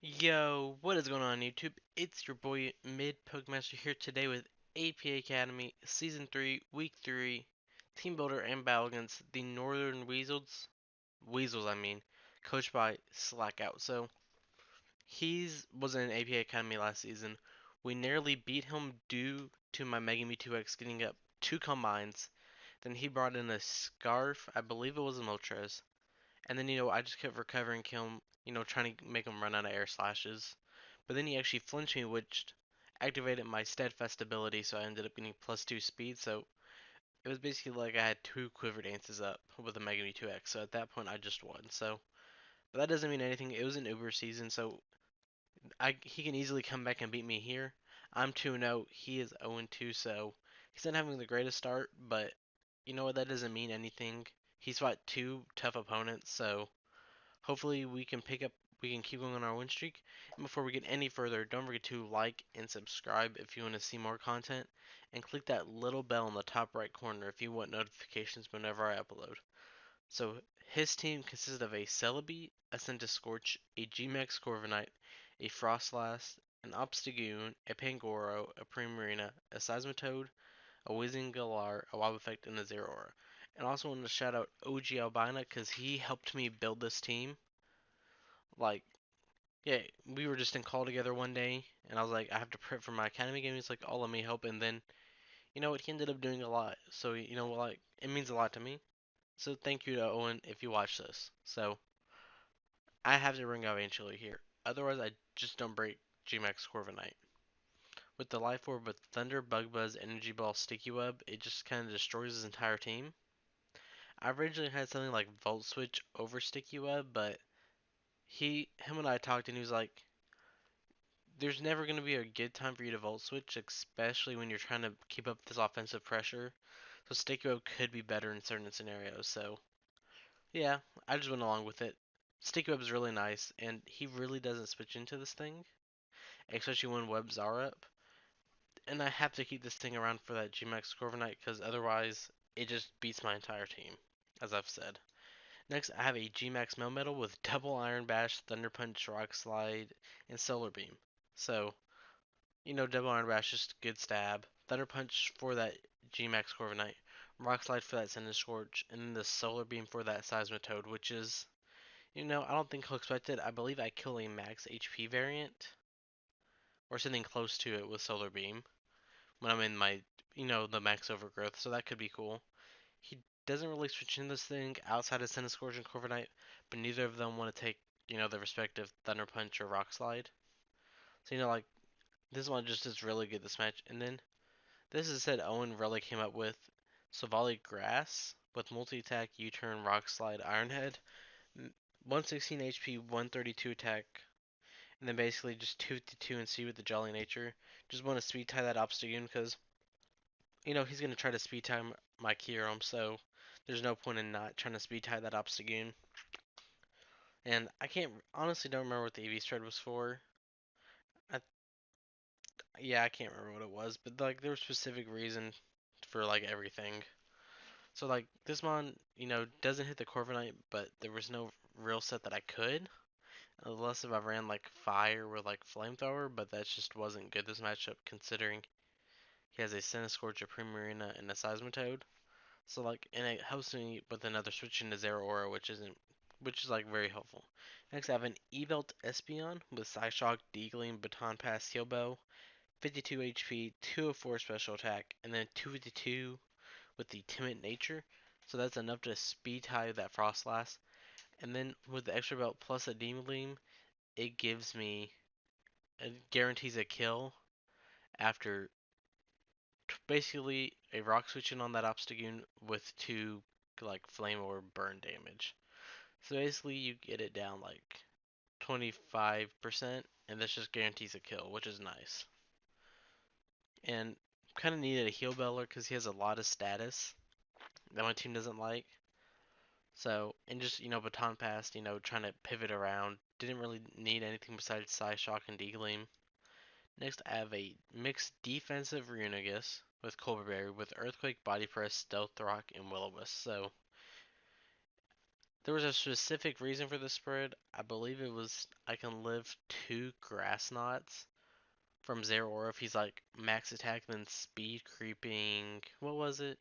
Yo, what is going on YouTube? It's your boy MidPokeMaster here today with APA Academy Season 3, Week 3, Team Builder and Battle against the Northern Weasels. Weasels, I mean, coached by Slackout. So, was in APA Academy last season. We nearly beat him due to my Mega Mewtwo getting up 2 combines. Then he brought in a Scarf, I believe it was a Moltres. And then, I just kept recovering him, trying to make him run out of air slashes. But then he actually flinched me, which activated my steadfast ability, so I ended up getting +2 speed. So it was basically like I had 2 quiver dances up with a Mega Mewtwo. So at that point, I just won. So, but that doesn't mean anything. It was an Uber season, so he can easily come back and beat me here. I'm 2-0. He is 0-2, so he's not having the greatest start, but you know what? That doesn't mean anything. He's fought 2 tough opponents, so hopefully we can keep going on our win streak. And before we get any further, don't forget to like and subscribe if you want to see more content, and click that little bell in the top right corner if you want notifications whenever I upload. So his team consists of a Celebi, a Scorch, a G-Max Corviknight, a Frostlass, an Obstagoon, a Pangoro, a Primarina, a Seismitoad, a Wizengalar, a Wobbuffet, and a Zeraora. And I also want to shout out OG Albina because he helped me build this team. Like, yeah, we were just in call together one day, and I was like, I have to prep for my academy game. He's like, oh, let me help, and then you know what? He ended up doing a lot. So like, it means a lot to me. So thank you to Owen if you watch this. So I have to ring out eventually here. Otherwise, I just don't break G-Max Corviknight. With the Life Orb with Thunder, Bug Buzz, Energy Ball, Sticky Web, it just kind of destroys his entire team. I originally had something like Volt Switch over Sticky Web, but him and I talked, and he was like, there's never going to be a good time for you to Volt Switch, especially when you're trying to keep up this offensive pressure. So Sticky Web could be better in certain scenarios. So yeah, I just went along with it. Sticky Web is really nice, and he really doesn't switch into this thing, especially when webs are up. And I have to keep this thing around for that G-Max Corviknight, because otherwise it just beats my entire team, as I've said. Next, I have a G-Max Melmetal with double Iron Bash, Thunder Punch, Rock Slide, and Solar Beam. So, double Iron Bash, just good stab. Thunder Punch for that G-Max Corviknight. Rock Slide for that SiNxRealize, and then the Solar Beam for that Seismitoad, which is, I don't think he'll expect it. I believe I kill a max HP variant, or something close to it with Solar Beam, when I'm in my, the max overgrowth, so that could be cool. He doesn't really switch in this thing outside of SiNxRealize and Corviknight, but neither of them want to take, their respective Thunder Punch or Rock Slide. So, like, this one just is really good this match. And then this is said Owen really came up with Savali Grass with multi-attack, U-turn, Rock Slide, Iron Head, 116 HP, 132 attack, and then basically just 2-2 and C with the Jolly Nature. Just want to speed tie that Obstagoon because, he's going to try to speed tie my Kyurem, so there's no point in not trying to speed tie that Obstagoon. And I honestly don't remember what the EV spread was for. Yeah, I can't remember what it was, but like there was specific reason for like everything. So like this mon, doesn't hit the Corviknight, but there was no real set that I could. Unless if I ran like fire with like flamethrower, but that just wasn't good this matchup considering he has a Scorch, a Primarina, and a Seismitoad. So like, and it helps me with another switch into Zeraora, which is like very helpful. Next, I have an Evelt Espeon with Psyshock, Deagling, Baton Pass, Heal Bow, 52 HP, 204 special attack, and then 252 with the Timid Nature. So that's enough to speed tie that Frostlass. And then with the extra belt plus a Demon Gleam, it guarantees a kill after basically a rock switching on that Obstagoon with 2 like flame or burn damage. So basically you get it down like 25%, and this just guarantees a kill, which is nice. And kind of needed a heal beller because he has a lot of status that my team doesn't like. So, and just, baton pass, trying to pivot around. Didn't really need anything besides Psyshock and D-Gleam. Next, I have a mixed defensive Runagus with Colberberry with Earthquake, Body Press, Stealth Rock, and Will-O-Wisp. So, There was a specific reason for the spread. I believe it was I can live 2 grass knots from Zeraora if he's like max attack, then speed creeping. What was it?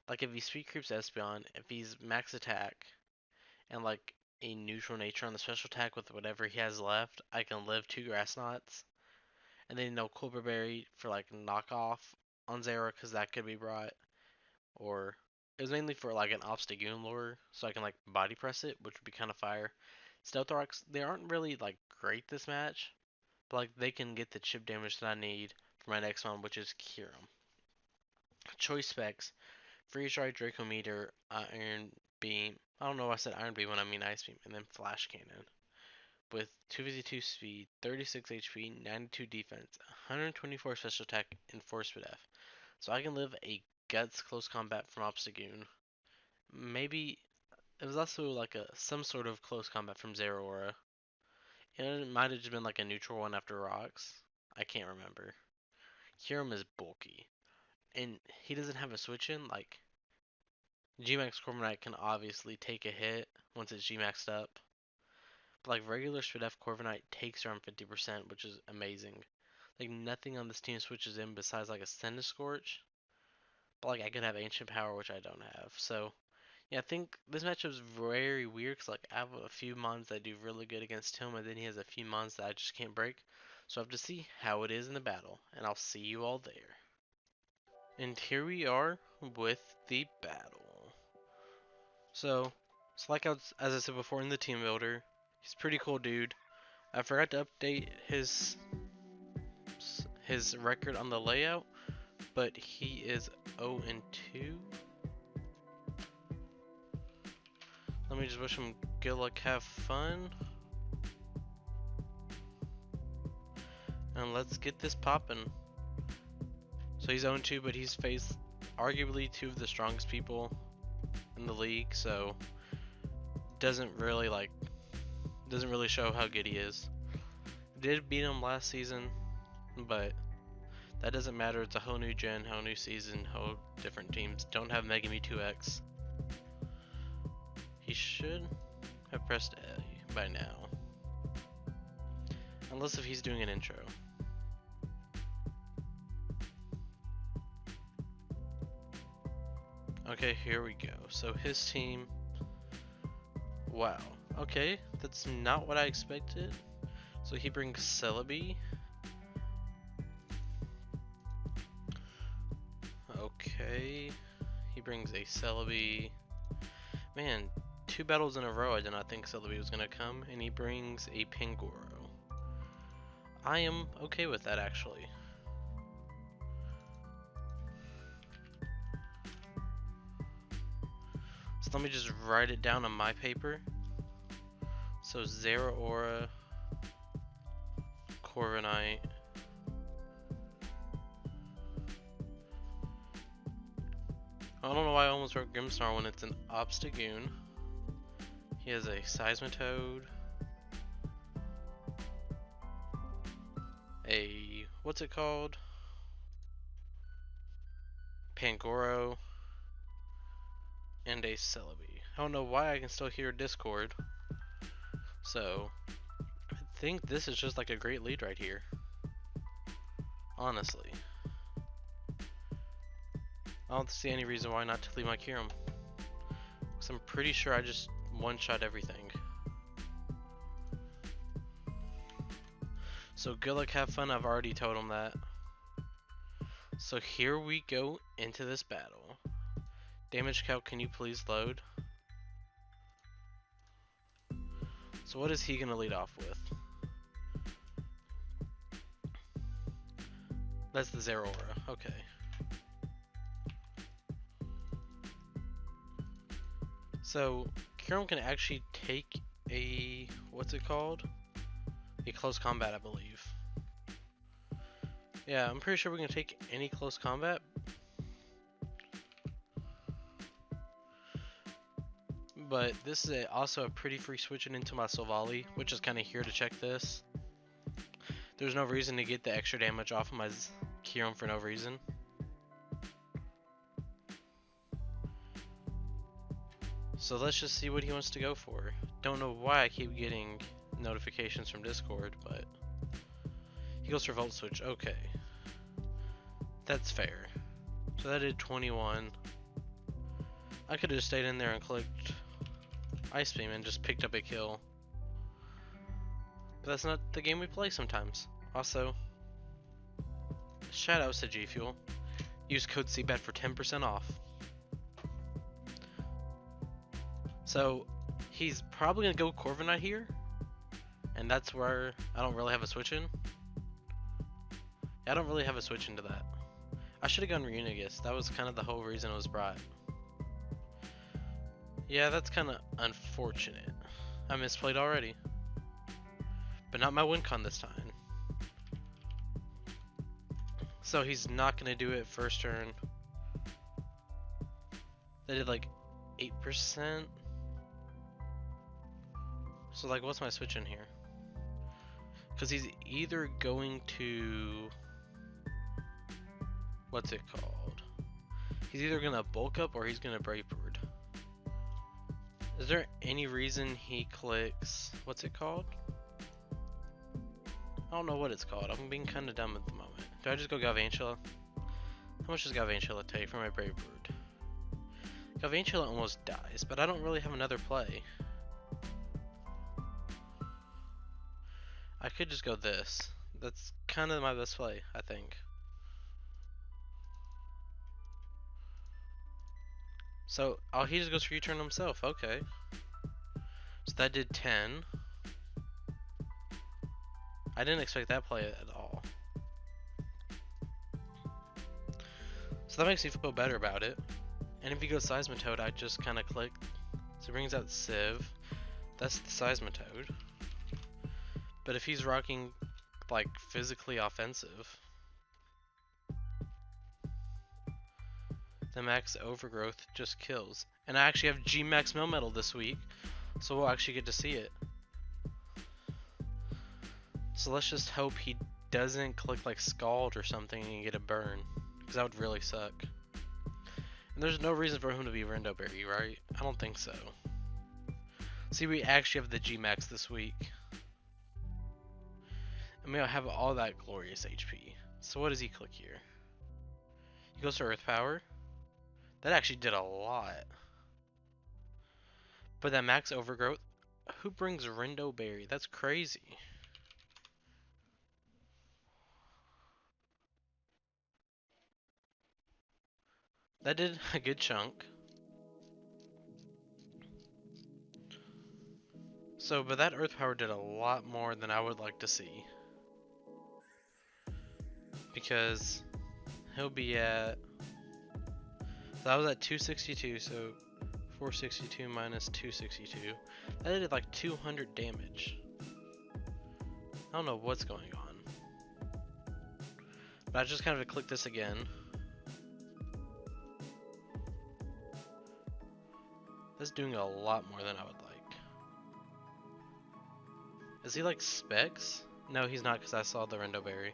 Like if he speed creeps Espeon, if he's max attack and like a neutral nature on the special attack with whatever he has left, I can live 2 grass knots. And then no Culper Berry for like knockoff on Zera because that could be brought. Or it was mainly for like an Obstagoon lure, so I can like body press it, which would be kind of fire. Stealth Rocks, they aren't really like great this match, but like they can get the chip damage that I need for my next one, which is Kyurem. Choice specs: Freeze Dry, Draco Meter, Iron Beam. I don't know why I said Iron Beam when I mean Ice Beam, and then Flash Cannon. With 252 speed, 36 HP, 92 defense, 124 special attack, and 4 speed F. So I can live a Guts close combat from Obstagoon. Maybe it was also like some sort of close combat from Zeraora. And it might have just been like a neutral one after rocks. I can't remember. Kyurem is bulky. And he doesn't have a switch in. Like, Gmax Corviknight can obviously take a hit once it's Gmaxed up. But like regular Speed F Corviknight takes around 50%, which is amazing. Like nothing on this team switches in besides like a Scorch. But like I could have Ancient Power, which I don't have. So yeah, I think this matchup is very weird because like I have a few mons that do really good against him, and then he has a few mons that I just can't break. So I have to see how it is in the battle, and I'll see you all there. And here we are with the battle. So Slackout's, as I said before, in the team builder. He's a pretty cool dude. I forgot to update his record on the layout, but he is 0-2. Let me just wish him good luck, have fun. And let's get this poppin'. So he's 0-2, but he's faced arguably 2 of the strongest people in the league, so doesn't really show how good he is. Did beat him last season, but that doesn't matter. It's a whole new gen, whole new season, whole different teams. Don't have Mega Mewtwo X. He should have pressed A by now. Unless if he's doing an intro. Okay, here we go. So his team. Wow. Okay, that's not what I expected. So he brings Celebi. Okay. He brings a Celebi. Man, 2 battles in a row I did not think Celebi was gonna come. And he brings a Pangoro. I am okay with that actually. So let me just write it down on my paper. So Zeraora, Corviknight, I don't know why I almost wrote Grimmsnarl when it's an Obstagoon. He has a Seismitoad, a what's it called? Pangoro, and a Celebi. I don't know why I can still hear Discord. So I think this is just like a great lead right here. Honestly. I don't see any reason why not to leave my Kyurem. Because I'm pretty sure I just one-shot everything. So good luck, have fun, I've already told him that. So here we go into this battle. Damage calc, can you please load? So what is he going to lead off with? That's the Zeraora, okay. So Kyurem can actually take a, what's it called? A close combat, I believe. Yeah, I'm pretty sure we can take any close combat. But this is also a pretty free switching into my Silvally, which is kind of here to check this. There's no reason to get the extra damage off of my Kyurem for no reason. So let's just see what he wants to go for. Don't know why I keep getting notifications from Discord, but he goes for Volt Switch. Okay. That's fair. So that did 21. I could have just stayed in there and clicked Ice Beam and just picked up a kill. But that's not the game we play sometimes. Also, shoutouts to G Fuel. Use code CBET for 10% off. So he's probably gonna go Corviknight here, and that's where I don't really have a switch in. I don't really have a switch into that. I should have gone Reunigus. That was kind of the whole reason it was brought. Yeah, that's kind of unfortunate. I misplayed already, but not my win con this time. So he's not gonna do it first turn. They did like 8%. So like, what's my switch in here? Because he's either going to, what's it called? He's either gonna bulk up or he's gonna Brave Bird. Is there any reason he clicks, what's it called? I don't know what it's called. I'm being kind of dumb at the moment. Do I just go Galvantula? How much does Galvantula take for my Brave Bird? Galvantula almost dies, but I don't really have another play. I could just go this. That's kind of my best play, I think. So, oh, he just goes for U-turn himself. Okay. So that did 10. I didn't expect that play at all. So that makes me feel better about it. And if he goes Seismitoad, I just kind of click. So it brings out Civ. That's the Seismitoad. But if he's rocking like physically offensive, the Max Overgrowth just kills. And I actually have G-Max Melmetal this week, so we'll actually get to see it. So let's just hope he doesn't click like Scald or something and get a burn, because that would really suck. And there's no reason for him to be Rendoberry, right? I don't think so. See, we actually have the G-Max this week. And we don't have all that glorious HP. So what does he click here? He goes to Earth Power. That actually did a lot. But that Max Overgrowth, who brings Rendoberry? That's crazy. That did a good chunk. So, but that Earth Power did a lot more than I would like to see. Because he'll be at, so I was at 262, so 462 minus 262. That did like 200 damage. I don't know what's going on. But I just kind of click this again. That's doing a lot more than I would like. Is he like Specs? No, he's not, because I saw the Rendoberry.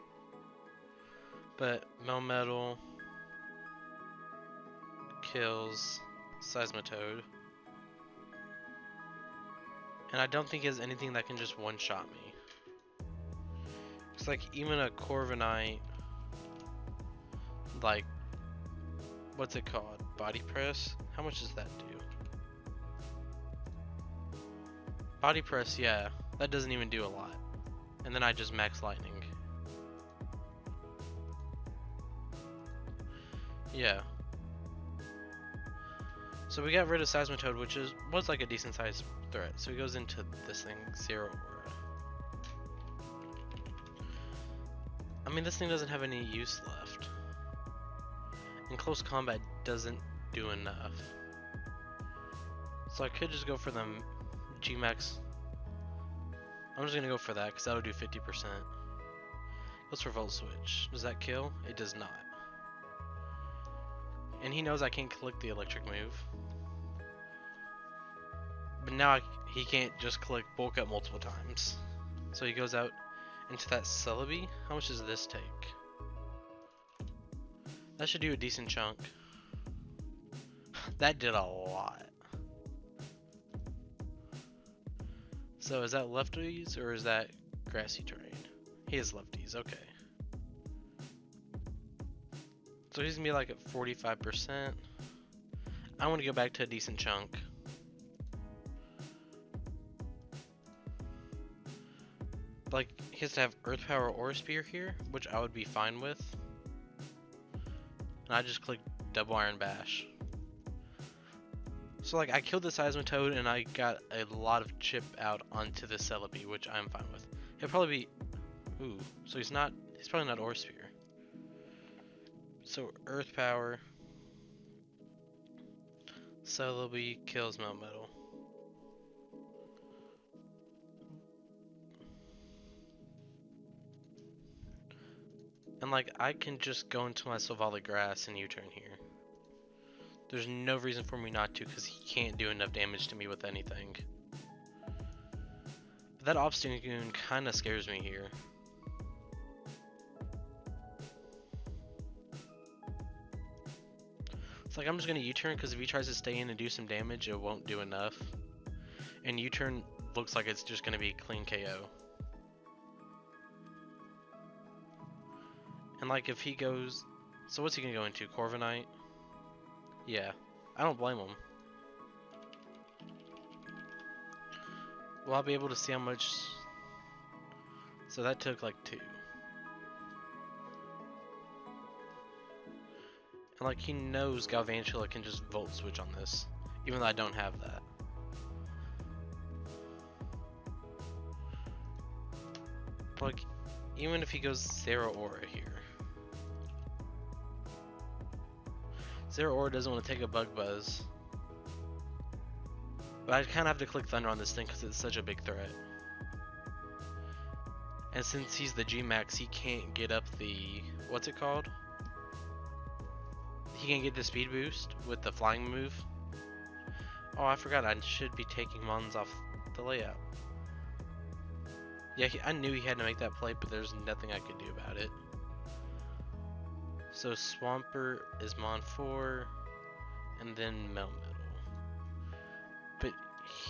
But Melmetal kills Seismitoad. And I don't think he has anything that can just one-shot me. It's like even a Corviknight, like, what's it called? Body Press? How much does that do? Body Press, yeah, that doesn't even do a lot. And then I just max Lightning. Yeah. So we got rid of Seismitoad, which was like a decent sized threat. So he goes into this thing, Zero Aura. I mean, this thing doesn't have any use left. And close combat doesn't do enough. So I could just go for the G-Max. I'm just gonna go for that because that'll do 50%. Goes for Volt Switch. Does that kill? It does not. And he knows I can't click the electric move. But now he can't just click bulk up multiple times. So he goes out into that Celebi. How much does this take? That should do a decent chunk. That did a lot. So is that lefties or is that grassy terrain? He is lefties, okay. So he's gonna be like at 45%. I want to go back to a decent chunk. Like, he has to have Earth Power or Spear here, which I would be fine with. And I just click Double Iron Bash. So like, I killed the Seismitoad and I got a lot of chip out onto the Celebi, which I'm fine with. He'll probably be, ooh, so he's probably not Ore Spear. So Earth Power, Celebi kills Melmetal. And like, I can just go into my Sylvali Grass and U-turn here. There's no reason for me not to, because he can't do enough damage to me with anything. But that Obstagoon kind of scares me here. It's like, I'm just going to U-turn, because if he tries to stay in and do some damage, it won't do enough. And U-turn looks like it's just going to be clean KO. And like, if he goes, so what's he gonna go into? Corviknight? Yeah, I don't blame him. Well, I'll be able to see how much. So that took like 2. And like, he knows Galvantula can just Volt Switch on this, even though I don't have that. But like, even if he goes Zero Aura here. Zero Aura doesn't want to take a Bug Buzz. But I kind of have to click Thunder on this thing because it's such a big threat. And since he's the G-Max, he can't get up the... what's it called? He can't get the speed boost with the flying move. Oh, I forgot I should be taking Mons off the layout. Yeah, I knew he had to make that play, but there's nothing I could do about it. So Swampert is Mon 4, and then Melmetal. But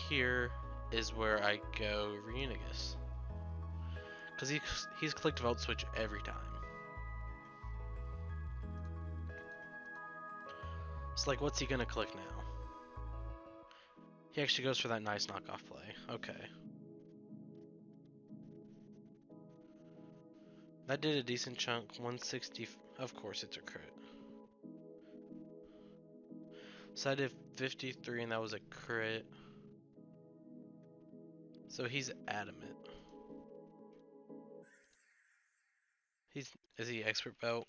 here is where I go Reunigus. Because he's clicked Volt Switch every time. It's like, what's he gonna click now? He actually goes for that nice knockoff play. Okay. That did a decent chunk, 160, of course it's a crit. So I did 53 and that was a crit. So he's adamant. Is he Expert Belt?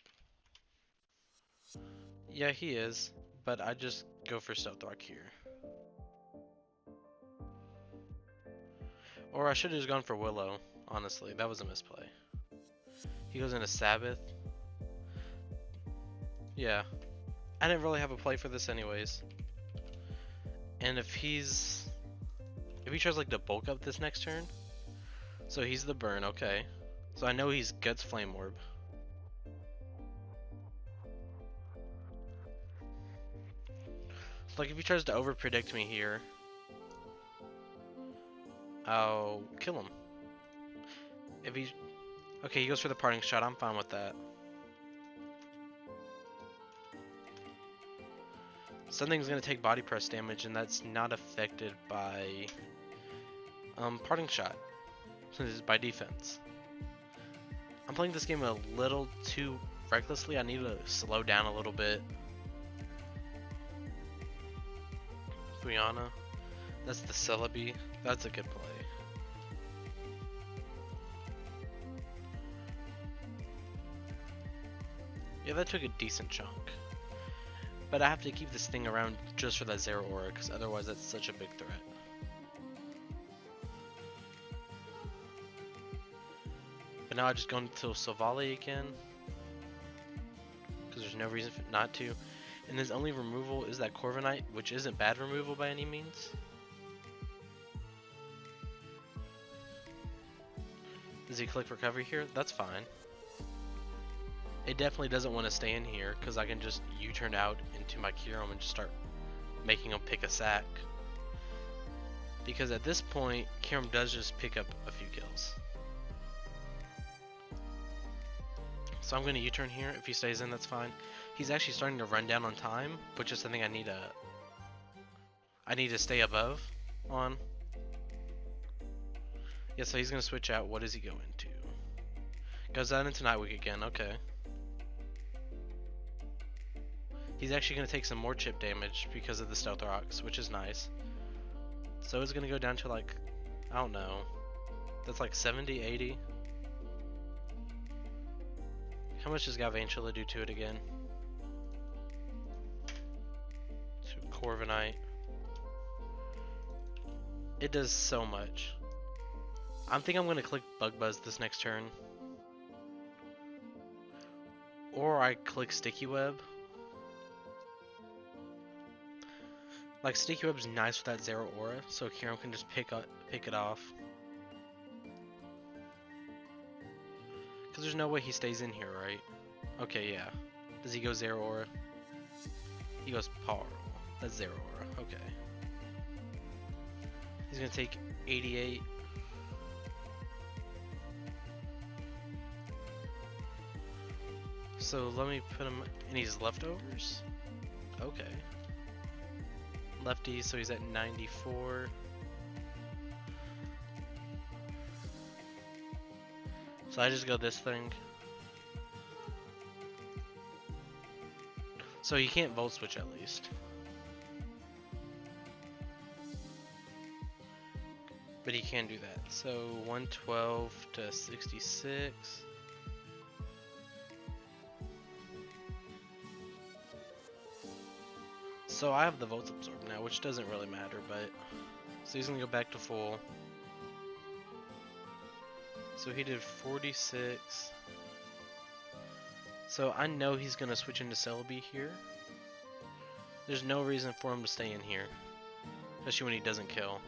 Yeah, he is, but I just go for Stealth Rock here. Or I should have just gone for Willow, honestly, that was a misplay. He goes into Sabbath. Yeah. I didn't really have a play for this anyways. And if he tries like to bulk up this next turn. So he's the burn, okay. So I know he's Guts Flame Orb. So like if he tries to over predict me here, I'll kill him. If he okay, he goes for the parting shot, I'm fine with that. Something's gonna take body press damage, and that's not affected by parting shot, since it's by defense. I'm playing this game a little too recklessly. I need to slow down a little bit. Fuyana, that's the Celebi. That's a good play. Yeah, that took a decent chunk. But I have to keep this thing around just for that Zero Aura, because otherwise that's such a big threat. But now I just go into Sylvali again, because there's no reason not to. And his only removal is that Corviknight, which isn't bad removal by any means. Does he click Recovery here? That's fine. It definitely doesn't want to stay in here, because I can just U-turn out into my Kyurem and just start making him pick a sack. Because at this point, Kiram does just pick up a few kills. So I'm going to U-turn here. If he stays in, that's fine. He's actually starting to run down on time, which is something I need to stay above on. Yeah, so he's going to switch out. What does he go into? Goes out into Nightwing again. Okay. He's actually going to take some more chip damage because of the Stealth Rocks, which is nice. So it's going to go down to like, I don't know. That's like 70, 80. How much does Galvantula do to it again? To Corviknight. It does so much. I think I'm going to click Bug Buzz this next turn. Or I click Sticky Web. Like, Sticky Web's nice with that Zero Aura, so Kiram can just pick it off. Because there's no way he stays in here, right? Okay, yeah. Does he go Zero Aura? He goes Power. That's Zero Aura. Okay. He's going to take 88. So let me put him in his leftovers. Okay. Lefty, so he's at 94. So I just go this thing. So he can't Volt Switch at least. But he can do that. So 112 to 66. So I have the Volt Absorb now, which doesn't really matter, but... So he's gonna go back to full. So he did 46. So I know he's gonna switch into Celebi here. There's no reason for him to stay in here. Especially when he doesn't kill.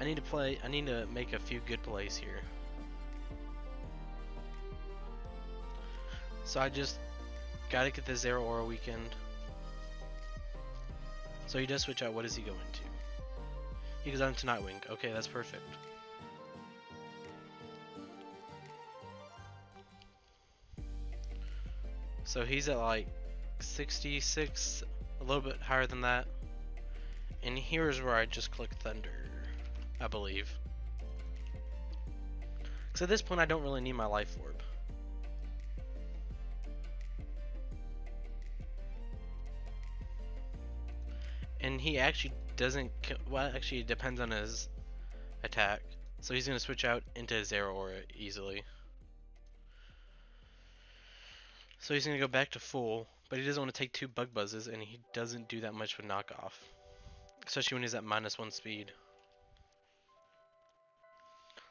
I need to make a few good plays here. So I just gotta get the Zero Aura weekend. So he does switch out. What does he go into? He goes out into Nightwing. Okay, that's perfect. So he's at like 66, a little bit higher than that. And here's where I just click Thunder, I believe. So at this point I don't really need my Life Orb. And he actually doesn't kill, well, actually it depends on his attack. So he's going to switch out into Zero Aura easily. So he's going to go back to full, but he doesn't want to take 2 Bug Buzzes, and he doesn't do that much with knockoff. Especially when he's at -1 speed.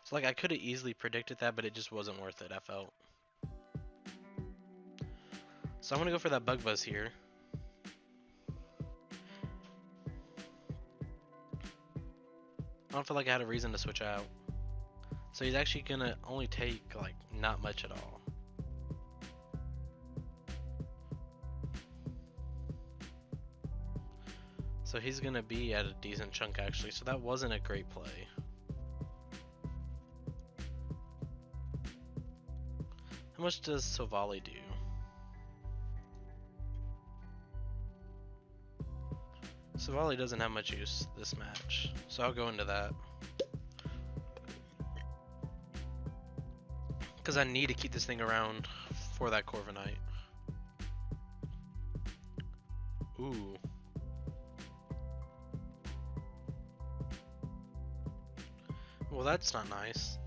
So like I could have easily predicted that, but it just wasn't worth it, I felt. So I'm going to go for that Bug Buzz here. I don't feel like I had a reason to switch out. So he's actually gonna only take like not much at all. So he's gonna be at a decent chunk actually, so that wasn't a great play. How much does Sovali do? Sovali doesn't have much use this match, so I'll go into that. Because I need to keep this thing around for that Corviknight. Ooh. Well, that's not nice.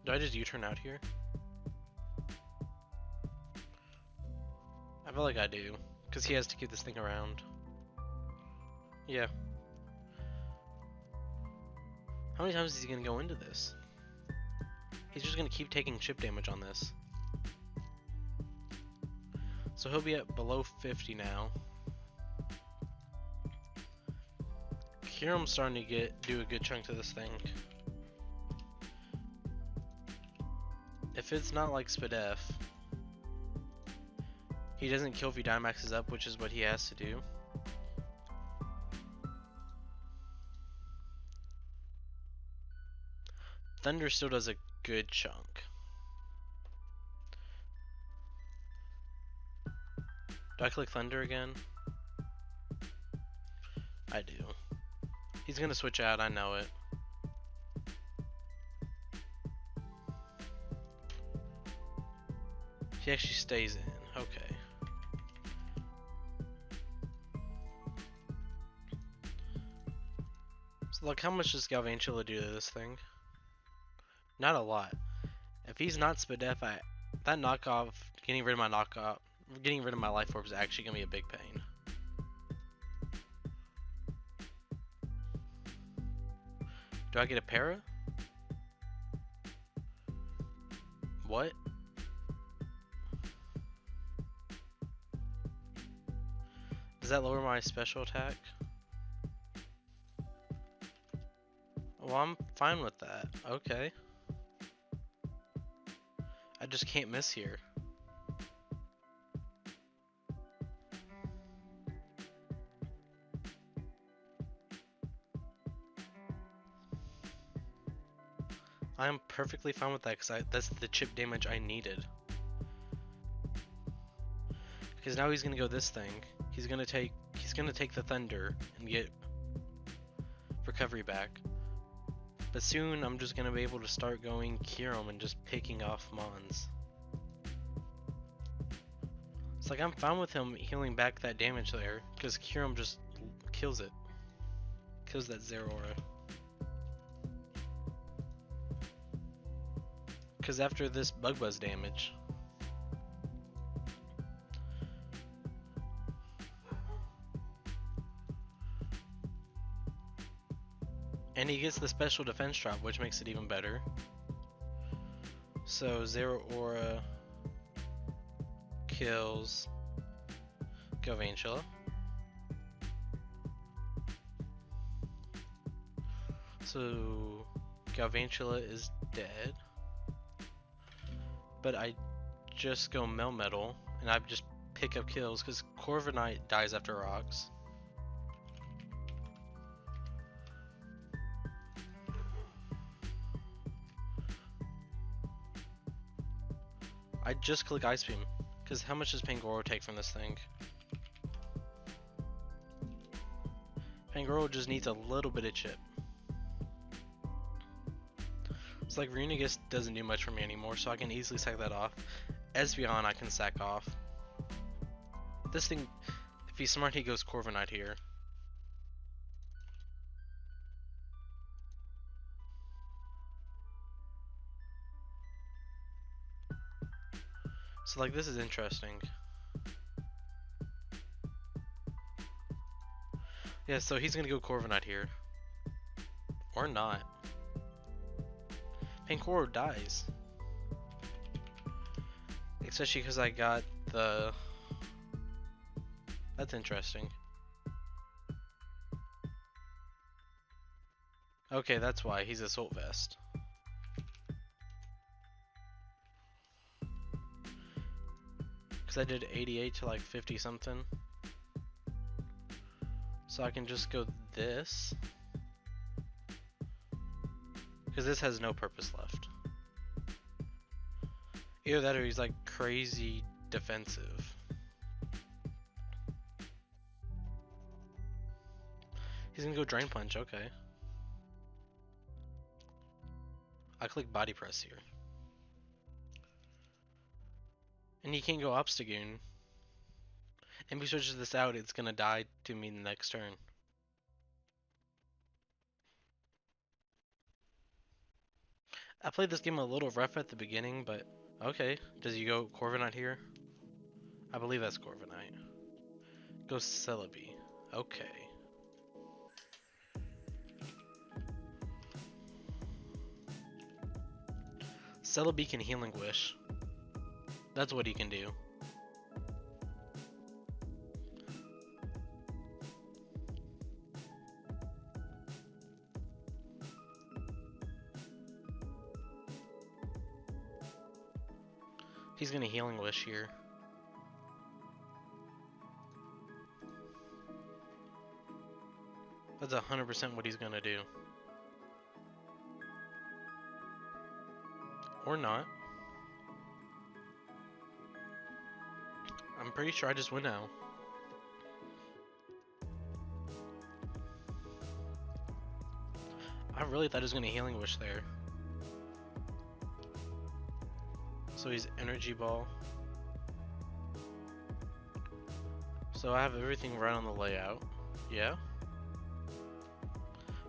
Do I just U-turn out here? I feel like I do, because he has to keep this thing around. Yeah. How many times is he going to go into this? He's just going to keep taking chip damage on this. So he'll be at below 50 now. Kiram's starting to do a good chunk to this thing. If it's not like Spadef, he doesn't kill if he Dynamaxes up, which is what he has to do. Thunder still does a good chunk. Do I click Thunder again? I do. He's gonna switch out, I know it. He actually stays in, okay. So look, how much does Galvantula do to this thing? Not a lot. If he's not Spadef, that knockoff, getting rid of my life orb is actually gonna be a big pain. Do I get a para? What? Does that lower my special attack? Well, I'm fine with that. Okay. I just can't miss here. I'm perfectly fine with that because that's the chip damage I needed. Because now he's gonna go this thing. He's gonna take the thunder and get recovery back. But soon I'm just gonna be able to start going Kyurem and just picking off Mons. It's like I'm fine with him healing back that damage there, because Kyurem just kills it. Kills that Zeraora. Because after this Bug Buzz damage, and he gets the special defense drop, which makes it even better. So Zeraora kills Galvantula. So Galvantula is dead. But I just go Melmetal and I just pick up kills because Corviknight dies after rocks. I just click Ice Beam because how much does Pangoro take from this thing? Pangoro just needs a little bit of chip. It's like Runigust doesn't do much for me anymore, so I can easily sack that off. Espeon I can sack off. This thing, if he's smart, he goes Corviknight here. So like this is interesting. Yeah, so he's gonna go Corviknight here. Or not. Pangoro dies. Especially because I got the... That's interesting. Okay, that's why. He's Assault Vest. Because I did 88 to like 50 something. So I can just go this. Because this has no purpose left. Either that or he's like crazy defensive. He's gonna go Drain Punch, okay. I click Body Press here. And he can't go Obstagoon. And if he switches this out, it's gonna die to me the next turn. I played this game a little rough at the beginning, but okay. Does he go Corviknight here? I believe that's Corviknight. Go Celebi. Okay. Celebi can Healing Wish. That's what he can do. gonna Healing Wish here. That's 100% what he's gonna do. Or not. I'm pretty sure I just win now. I really thought he was gonna Healing Wish there. So he's Energy Ball. So I have everything right on the layout. Yeah.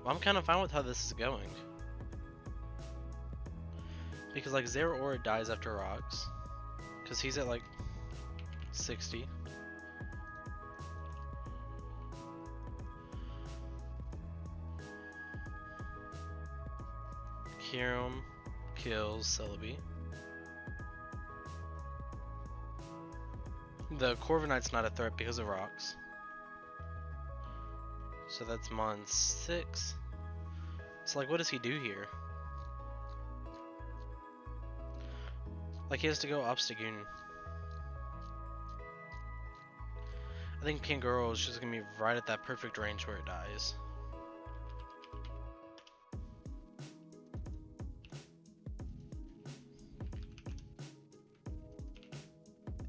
Well, I'm kind of fine with how this is going. Because like Zero Aura dies after rocks. Because he's at like 60. Kyurem kills Celebi. The Corviknight's not a threat because of rocks. So that's Mon 6. So like what does he do here? Like he has to go Obstagoon. I think Kangoro is just gonna be right at that perfect range where it dies.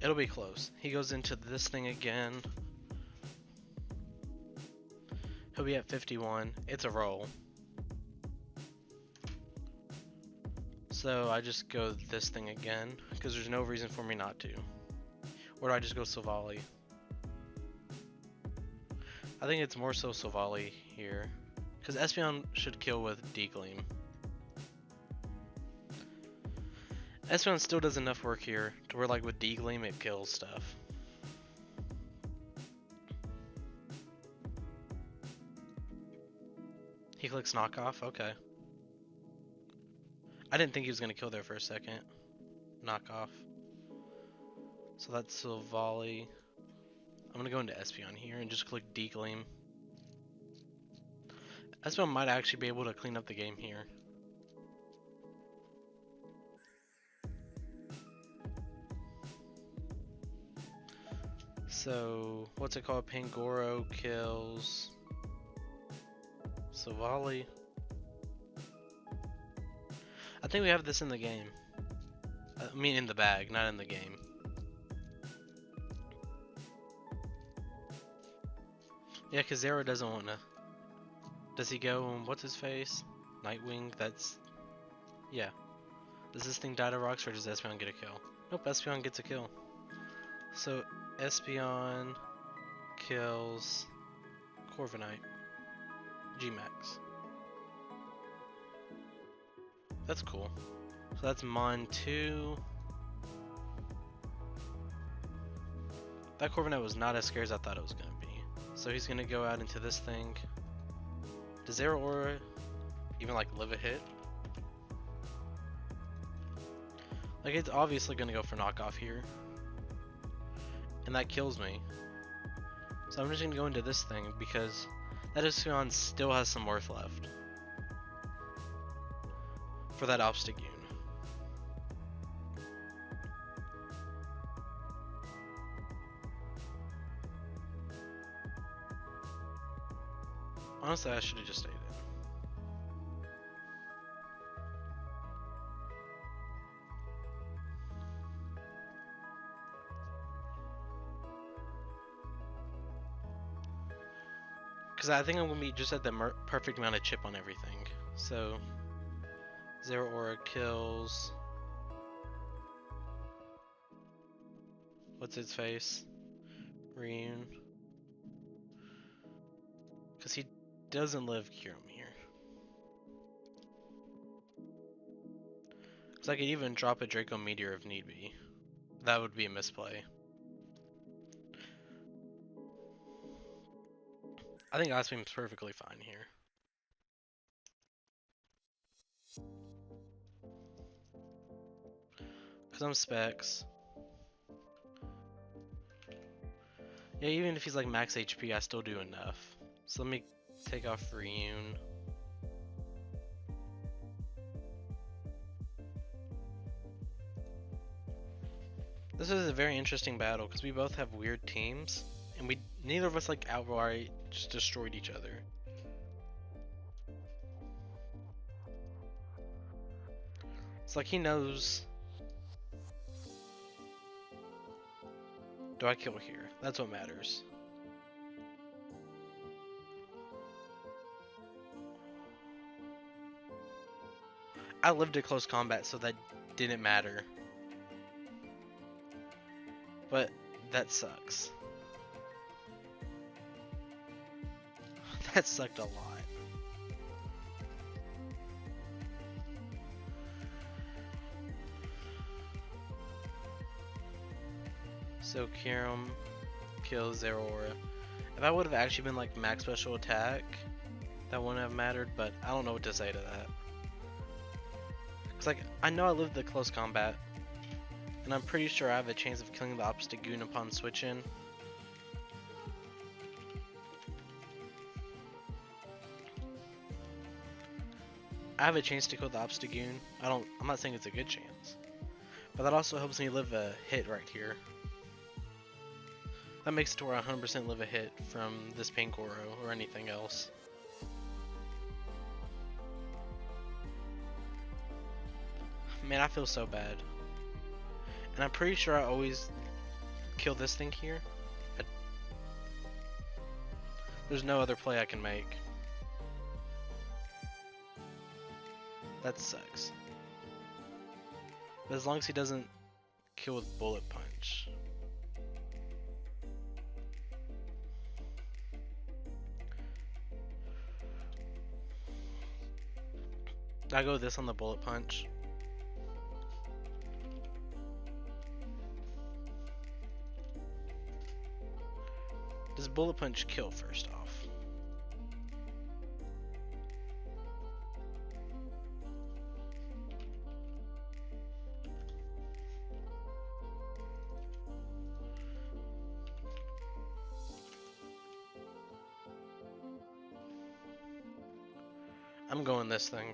It'll be close. He goes into this thing again. He'll be at 51. It's a roll. So I just go this thing again, because there's no reason for me not to. Or do I just go Silvally? I think it's more so Silvally here. Because Espeon should kill with D-Gleam. Espeon still does enough work here to where like with D-Gleam it kills stuff. He clicks knockoff, okay. I didn't think he was gonna kill there for a second. Knockoff. So that's Silvally. I'm gonna go into Espeon here and just click D-Gleam. Espeon might actually be able to clean up the game here. So, what's it called? Pangoro kills Silvally. I think we have this in the game. I mean in the bag, not in the game. Yeah, because Zero doesn't want to. Does he go on what's his face? Nightwing? That's... Yeah. Does this thing die to rocks or does Espeon get a kill? Nope, Espeon gets a kill. So, Espeon kills Corviknight. G-Max. That's cool. So that's Mon 2. That Corviknight was not as scared as I thought it was going to be. So he's going to go out into this thing. Does Zero Aura even like live a hit? Like it's obviously going to go for knockoff here. And that kills me. So I'm just going to go into this thing because that Espeon still has some worth left. For that Obstagoon. Honestly, I should have just stayed in. Because I think I'm going to be just at the perfect amount of chip on everything. So, Zero Aura kills... What's its face? Rewt. Because he doesn't live Kyurem here. Because I could even drop a Draco Meteor if need be. That would be a misplay. I think Ice Beam's perfectly fine here. Because I'm Specs. Yeah, even if he's like max HP, I still do enough. So let me take off Rewt. This is a very interesting battle because we both have weird teams, and neither of us like outright just destroyed each other. It's like he knows. Do I kill here? That's what matters. I lived a close combat, so that didn't matter. But that sucks. That sucked a lot. So Kyurem kills their aura. If I would have actually been like max special attack, that wouldn't have mattered, but I don't know what to say to that. Cause like, I know I lived the close combat, and I'm pretty sure I have a chance of killing the opposite goon upon switch in. I have a chance to kill the opposite goon. I'm not saying it's a good chance, but that also helps me live a hit right here. That makes it to where I 100% live a hit from this Pankoro or anything else. Man, I feel so bad. And I'm pretty sure I always kill this thing here. There's no other play I can make. That sucks. But as long as he doesn't kill with Bullet Punch. I go with this on the Bullet Punch. Does Bullet Punch kill first off? I'm going this thing.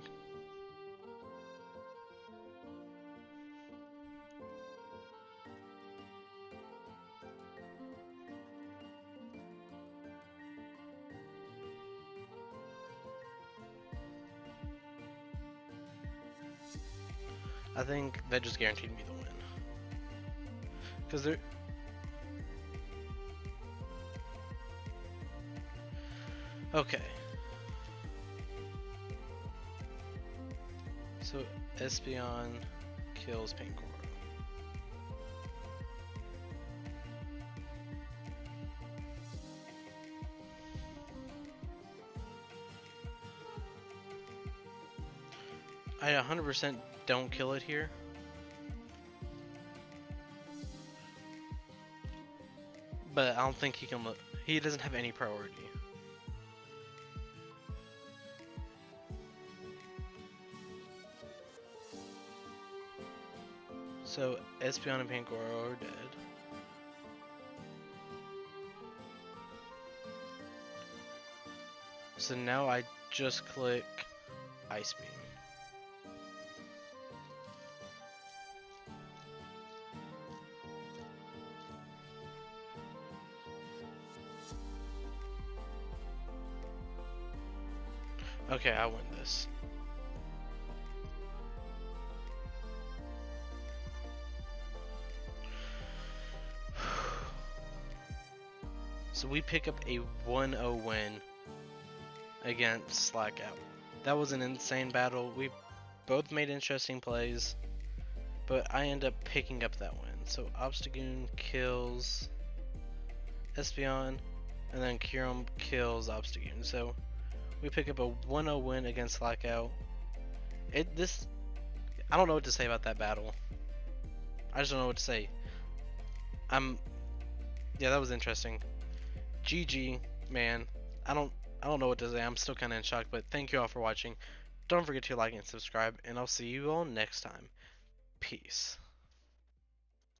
I think that just guaranteed me the win. Because they're... Okay. So, Espeon kills Pankoro. I 100% don't kill it here. But I don't think he can he doesn't have any priority. So Espeon and Pankoro are dead. So now I just click Ice Beam. Okay, I win this. So we pick up a 1-0 win against Slackout. That was an insane battle. We both made interesting plays, but I end up picking up that win. So Obstagoon kills Espeon, and then Kyurem kills Obstagoon. So we pick up a 1-0 win against Slackout. I don't know what to say about that battle. I just don't know what to say. Yeah, that was interesting. GG, man. I don't know what to say. I'm still kind of in shock, but thank you all for watching. Don't forget to like and subscribe, and I'll see you all next time. Peace.